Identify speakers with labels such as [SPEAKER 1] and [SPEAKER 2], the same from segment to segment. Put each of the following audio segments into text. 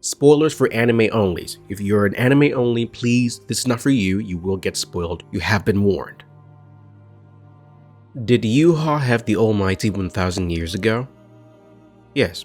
[SPEAKER 1] Spoilers for anime onlys. If you're an anime only, please, this is not for you. You will get spoiled. You have been warned. Did Yhwach have the almighty 1000 years ago? Yes,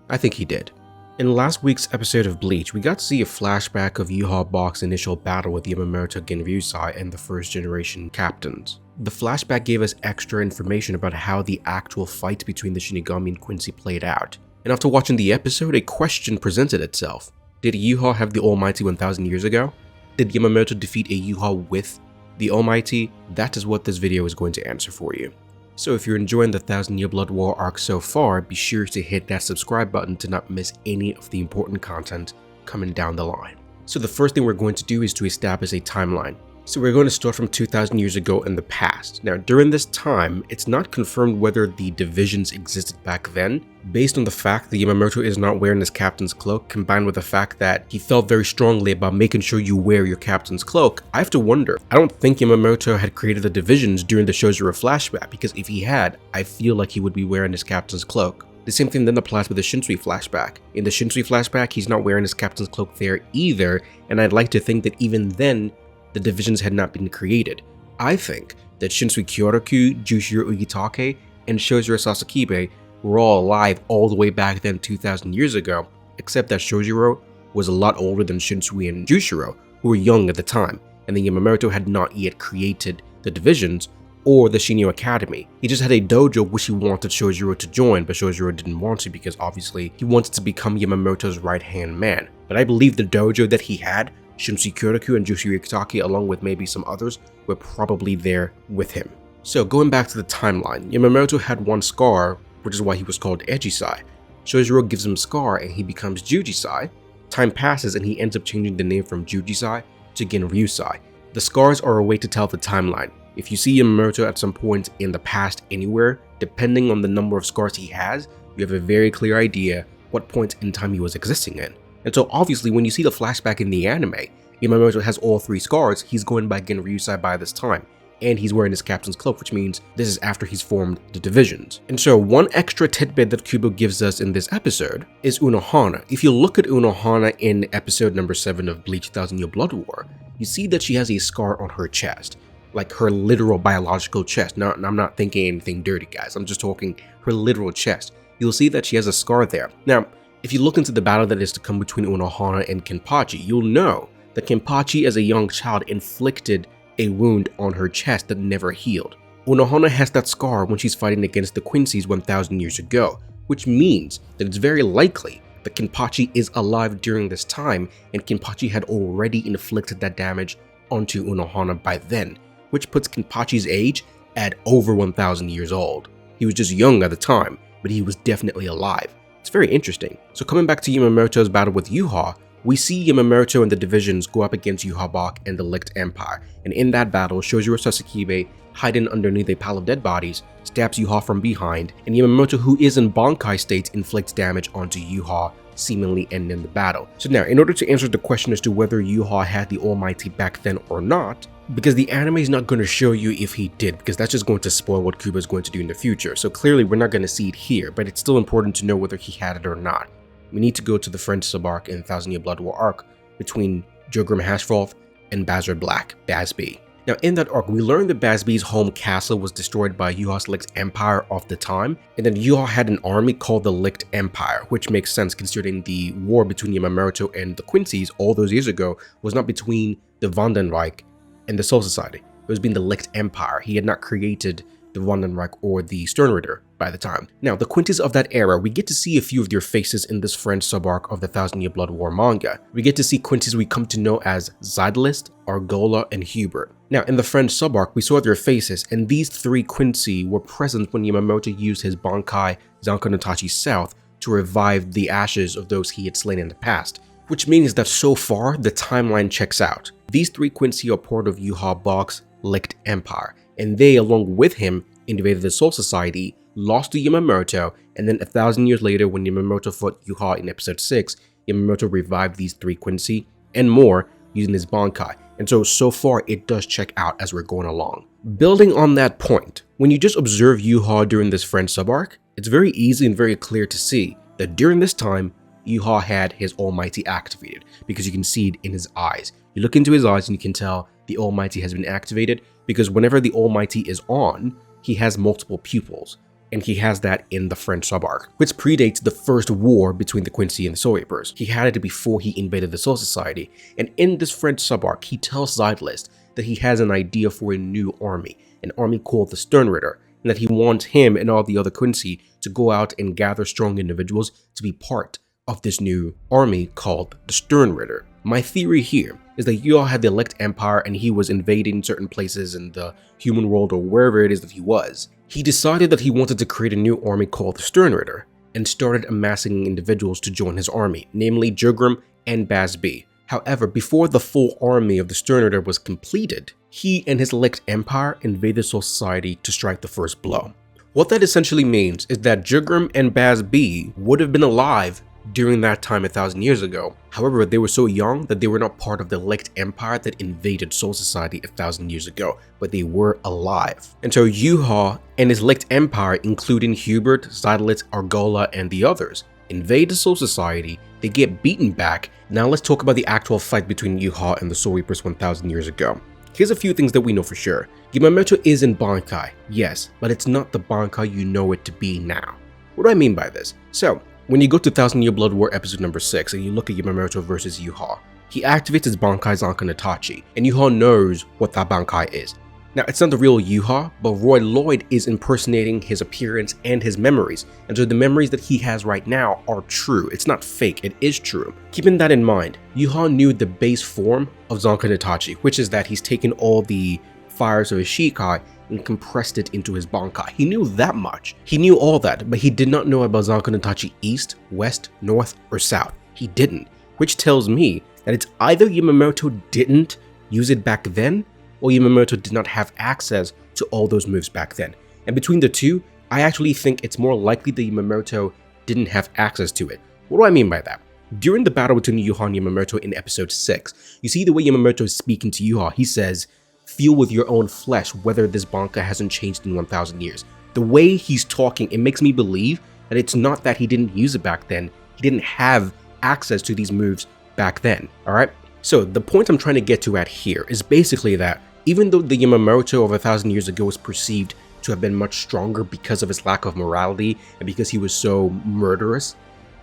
[SPEAKER 1] I think he did. In last week's episode of Bleach, we got to see a flashback of Yhwach's initial battle with Yamamoto Genryusai and the first generation captains. The flashback gave us extra information about how the actual fight between the Shinigami and Quincy played out. And after watching the episode, a question presented itself. Did Yhwach have the almighty 1000 years ago? Did Yamamoto defeat a Yhwach with the almighty? That is what this video is going to answer for you. So if you're enjoying the 1000-Year Blood War arc so far, be sure to hit that subscribe button to not miss any of the important content coming down the line. So the first thing we're going to do is to establish a timeline. So we're going to start from 2000 years ago in the past. Now during this time, it's not confirmed whether the divisions existed back then, based on the fact that Yamamoto is not wearing his captain's cloak, combined with the fact that he felt very strongly about making sure you wear your captain's cloak. I have to wonder, I don't think Yamamoto had created the divisions during the Shojiro flashback, because if he had, I feel like he would be wearing his captain's cloak. The same thing then applies with the Shinsui flashback. In the Shinsui flashback, he's not wearing his captain's cloak there either, and I'd like to think that even then, the divisions had not been created. I think that Shinsui Kyoraku, Jushiro Ugitake, and Shojiro Sasakibe were all alive all the way back then 2000 years ago, except that Shojiro was a lot older than Shinsui and Jushiro, who were young at the time, and then Yamamoto had not yet created the divisions or the Shinyo Academy. He just had a dojo which he wanted Shojiro to join, but Shojiro didn't want to because obviously he wanted to become Yamamoto's right-hand man. But I believe the dojo that he had, Shinsui Kyoraku and Jushiro Ugitake, along with maybe some others, were probably there with him. So going back to the timeline, Yamamoto had one scar, which is why he was called Ejisai. Shojiro gives him Scar and he becomes Jujisai. Time passes and he ends up changing the name from Jujisai to Genryusai. The scars are a way to tell the timeline. If you see Yamamoto at some point in the past anywhere, depending on the number of scars he has, you have a very clear idea what point in time he was existing in. And so obviously when you see the flashback in the anime, Yamamoto has all 3 scars. He's going by Genryusai by this time, and he's wearing his captain's cloak, which means this is after he's formed the divisions. And so one extra tidbit that Kubo gives us in this episode is Unohana. If you look at Unohana in episode number 7 of Bleach 1000-Year Blood War, you see that she has a scar on her chest, like her literal biological chest. Now, I'm not thinking anything dirty, guys. I'm just talking her literal chest. You'll see that she has a scar there. Now, if you look into the battle that is to come between Unohana and Kenpachi, you'll know that Kenpachi as a young child inflicted a wound on her chest that never healed. Unohana has that scar when she's fighting against the Quincy's 1000 years ago, which means that it's very likely that Kenpachi is alive during this time and Kenpachi had already inflicted that damage onto Unohana by then, which puts Kenpachi's age at over 1000 years old. He was just young at the time, but he was definitely alive. It's very interesting. So coming back to Yamamoto's battle with Yhwach, we see Yamamoto and the divisions go up against Yhwach and the Licht Empire, and in that battle, Shojiro Sasakibe, hiding underneath a pile of dead bodies, stabs Yhwach from behind, and Yamamoto, who is in Bankai state, inflicts damage onto Yhwach, seemingly ending the battle. So now, in order to answer the question as to whether Yhwach had the almighty back then or not, because the anime is not going to show you if he did, because that's just going to spoil what Kubo is going to do in the future. So clearly we're not going to see it here, but it's still important to know whether he had it or not. We need to go to the French sub-arc in 1000-Year Blood War arc between Jogrim Hashfroth and Bazar Black, Bazb. Now in that arc, we learned that Bazb's home castle was destroyed by Yhwach's Licht Empire of the time, and then Yhwach had an army called the Licht Empire, which makes sense considering the war between Yamamoto and the Quincy's all those years ago was not between the Vandenreich and the Soul Society. It was being the Licht Empire. He had not created the Vandenreich or the Sternritter by the time. Now, the Quincy's of that era, we get to see a few of their faces in this French sub-arc of the 1000-Year Blood War manga. We get to see Quincy's we come to know as Zydelist, Argola, and Hubert. Now, in the French sub-arc, we saw their faces, and these 3 Quincy were present when Yamamoto used his Bankai Zankonatachi South to revive the ashes of those he had slain in the past, which means that so far, the timeline checks out. These 3 Quincy are part of Yhwach's Licht Empire, and they, along with him, invaded the Soul Society, lost to Yamamoto, and then 1000 years later when Yamamoto fought Yhwach in episode 6, Yamamoto revived these 3 Quincy and more using his Bankai, and so far it does check out as we're going along. Building on that point, when you just observe Yhwach during this French sub-arc, it's very easy and very clear to see that during this time, Yhwach had his Almighty activated, because you can see it in his eyes. You look into his eyes and you can tell the Almighty has been activated, because whenever the Almighty is on, he has multiple pupils. And he has that in the French subarc, which predates the first war between the Quincy and the Soul Reapers. He had it before he invaded the Soul Society, and in this French subarc, he tells Zydelist that he has an idea for a new army, an army called the Stern Ritter, and that he wants him and all the other Quincy to go out and gather strong individuals to be part of this new army called the Stern Ritter. My theory here is that Yhwach had the Elect Empire and he was invading certain places in the human world or wherever it is that he was. He decided that he wanted to create a new army called the Stern Ritter and started amassing individuals to join his army, namely Jhwach and Bazb. However, before the full army of the Stern Ritter was completed, he and his Elect Empire invaded Soul Society to strike the first blow. What that essentially means is that Jhwach and Bazb would have been alive during that time 1,000 years ago. However, they were so young that they were not part of the Elect Empire that invaded Soul Society 1,000 years ago, but they were alive. And so Yhwach and his Elect Empire, including Hubert, Zydelist, Argola, and the others, invade the Soul Society, they get beaten back. Now let's talk about the actual fight between Yhwach and the Soul Reapers 1,000 years ago. Here's a few things that we know for sure. Yamamoto is in Bankai, yes, but it's not the Bankai you know it to be now. What do I mean by this? So, when you go to 1,000 Year Blood War episode number 6 and you look at Yamamoto versus Yhwach, he activates his Bankai Zanka Natachi, and Yhwach knows what that Bankai is. Now, it's not the real Yhwach, but Roy Lloyd is impersonating his appearance and his memories, and so the memories that he has right now are true. It's not fake, it is true. Keeping that in mind, Yhwach knew the base form of Zanka Natachi, which is that he's taken all the fires of his Shikai and compressed it into his Bankai. He knew that much. He knew all that, but he did not know about Zanka Natachi East, West, North, or South. He didn't, which tells me that it's either Yamamoto didn't use it back then, or Yamamoto did not have access to all those moves back then. And between the two, I actually think it's more likely that Yamamoto didn't have access to it. What do I mean by that? During the battle between Yhwach and Yamamoto in episode 6, you see the way Yamamoto is speaking to Yhwach. He says, "Feel with your own flesh whether this Bankai hasn't changed in 1,000 years. The way he's talking, it makes me believe that it's not that he didn't use it back then, he didn't have access to these moves back then, alright? So the point I'm trying to get to at here is basically that even though the Yamamoto of 1,000 years ago was perceived to have been much stronger because of his lack of morality and because he was so murderous,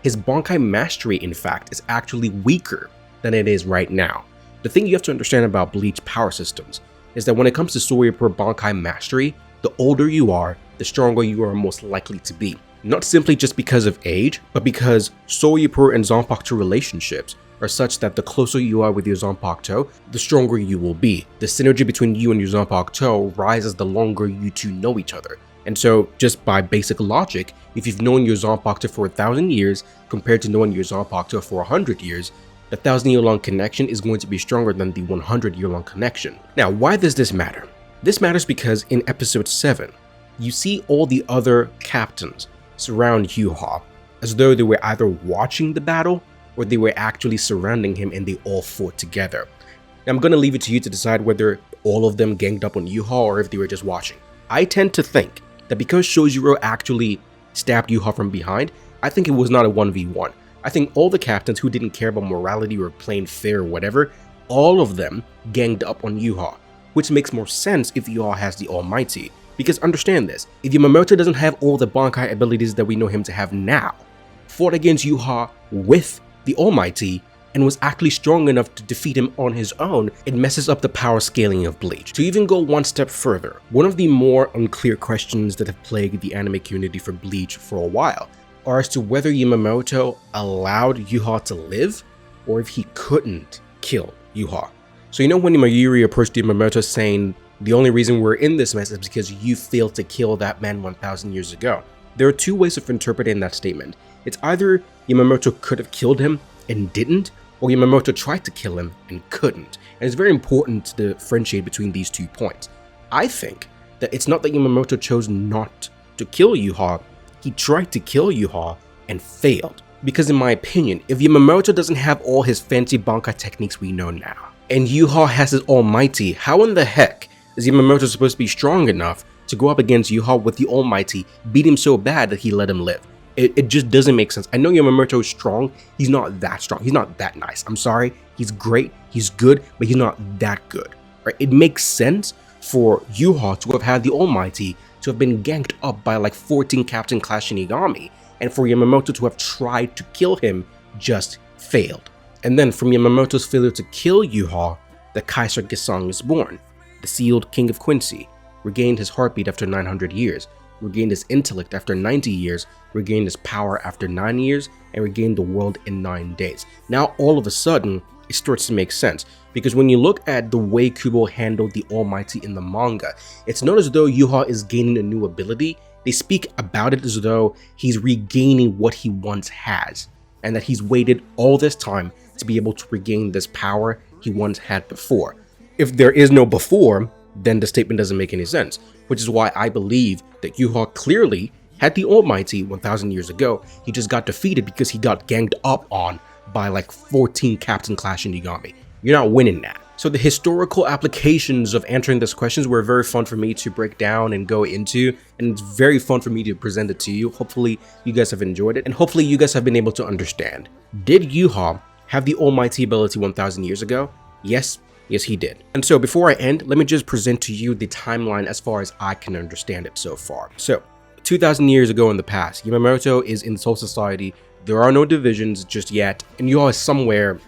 [SPEAKER 1] his Bankai mastery, in fact, is actually weaker than it is right now. The thing you have to understand about Bleach power systems is that when it comes to Soul Reaper Bankai mastery, the older you are, the stronger you are most likely to be. Not simply just because of age, but because Soul Reaper and Zanpakuto relationships are such that the closer you are with your Zanpakuto, the stronger you will be. The synergy between you and your Zanpakuto rises the longer you two know each other. And so, just by basic logic, if you've known your Zanpakuto for 1,000 years compared to knowing your Zanpakuto for 100 years, the 1,000-year-long connection is going to be stronger than the 100-year-long connection. Now, why does this matter? This matters because in episode 7, you see all the other captains surround Yhwach as though they were either watching the battle or they were actually surrounding him and they all fought together. Now, I'm going to leave it to you to decide whether all of them ganged up on Yhwach or if they were just watching. I tend to think that because Shojiro actually stabbed Yhwach from behind, I think it was not a 1v1. I think all the captains who didn't care about morality or playing fair or whatever, all of them ganged up on Yhwach, which makes more sense if Yhwach has the Almighty. Because understand this, if Yamamoto doesn't have all the Bankai abilities that we know him to have now, fought against Yhwach with the Almighty, and was actually strong enough to defeat him on his own, it messes up the power scaling of Bleach. To even go one step further, one of the more unclear questions that have plagued the anime community for Bleach for a while are as to whether Yamamoto allowed Yhwach to live, or if he couldn't kill Yhwach. So you know when Mayuri approached Yamamoto saying, the only reason we're in this mess is because you failed to kill that man 1,000 years ago. There are two ways of interpreting that statement. It's either Yamamoto could have killed him and didn't, or Yamamoto tried to kill him and couldn't. And it's very important to differentiate between these 2 points. I think that it's not that Yamamoto chose not to kill Yhwach, he tried to kill Yhwach and failed. Because in my opinion, if Yamamoto doesn't have all his fancy Bankai techniques we know now, and Yhwach has his Almighty, how in the heck is Yamamoto supposed to be strong enough to go up against Yhwach with the Almighty, beat him so bad that he let him live? It just doesn't make sense. I know Yamamoto is strong. He's not that strong. He's not that nice. I'm sorry. He's great. He's good, but he's not that good. Right? It makes sense for Yhwach to have had the Almighty to have been ganked up by like 14 Captain Clash Shinigami, and for Yamamoto to have tried to kill him just failed. And then from Yamamoto's failure to kill Yhwach, the Kaiser Gesang is born. The sealed King of Quincy regained his heartbeat after 900 years, regained his intellect after 90 years, regained his power after 9 years, and regained the world in 9 days. Now all of a sudden, it starts to make sense, because when you look at the way Kubo handled the Almighty in the manga, it's not as though Yhwach is gaining a new ability. They speak about it as though he's regaining what he once has, and that he's waited all this time to be able to regain this power he once had before. If there is no before, then the statement doesn't make any sense, which is why I believe that Yhwach clearly had the Almighty 1,000 years ago. He just got defeated because he got ganged up on by like 14 Captain Clash Shinigami. You're not winning that. So the historical applications of answering these questions were very fun for me to break down and go into, and it's very fun for me to present it to you. Hopefully you guys have enjoyed it, and hopefully you guys have been able to understand. Did Yhwach have the Almighty ability 1,000 years ago? Yes, he did. And so before I end, let me just present to you the timeline as far as I can understand it so far. So 2,000 years ago in the past, Yamamoto is in Soul Society. There are no divisions just yet, and Yhwach is somewhere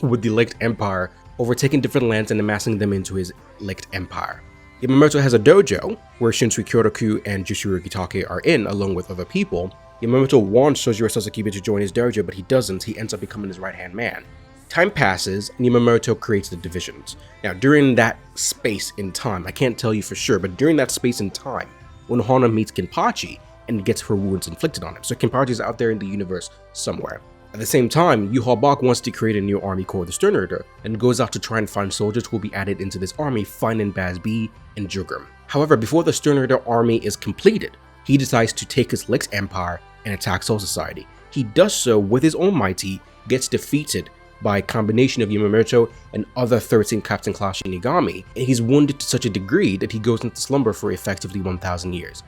[SPEAKER 1] with the Licked Empire, overtaking different lands and amassing them into his Licked Empire. Yamamoto has a dojo where Shinsui Kyotoku and Jushiro Gitake are in, along with other people. Yamamoto wants Sojiro Sasakiba to join his dojo, but he doesn't. He ends up becoming his right-hand man. Time passes, and Yamamoto creates the divisions. Now, during that space in time, I can't tell you for sure, but during that space in time, when Hana meets Kenpachi and gets her wounds inflicted on him, so Kenpachi's out there in the universe somewhere. At the same time, Yhwach wants to create a new army called the Stern Order, and goes out to try and find soldiers who will be added into this army, finding Bazb and Jugurm. However, before the Stern Order army is completed, he decides to take his Lick's Empire and attack Soul Society. He does so with his Almighty, gets defeated by a combination of Yamamoto and other 13 Captain Clash Shinigami, and he's wounded to such a degree that he goes into slumber for effectively 1,000 years.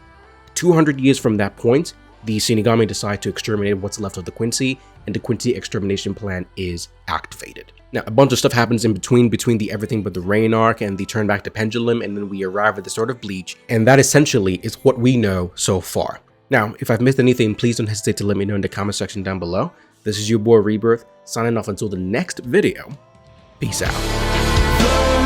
[SPEAKER 1] 200 years from that point, the Shinigami decide to exterminate what's left of the Quincy, and the Quincy extermination plan is activated. Now, a bunch of stuff happens in between the Everything But the Rain arc and the Turn Back to Pendulum, and then we arrive at the Sword of Bleach, and that essentially is what we know so far. Now, if I've missed anything, please don't hesitate to let me know in the comment section down below. This is your boy Rebirth, signing off until the next video. Peace out.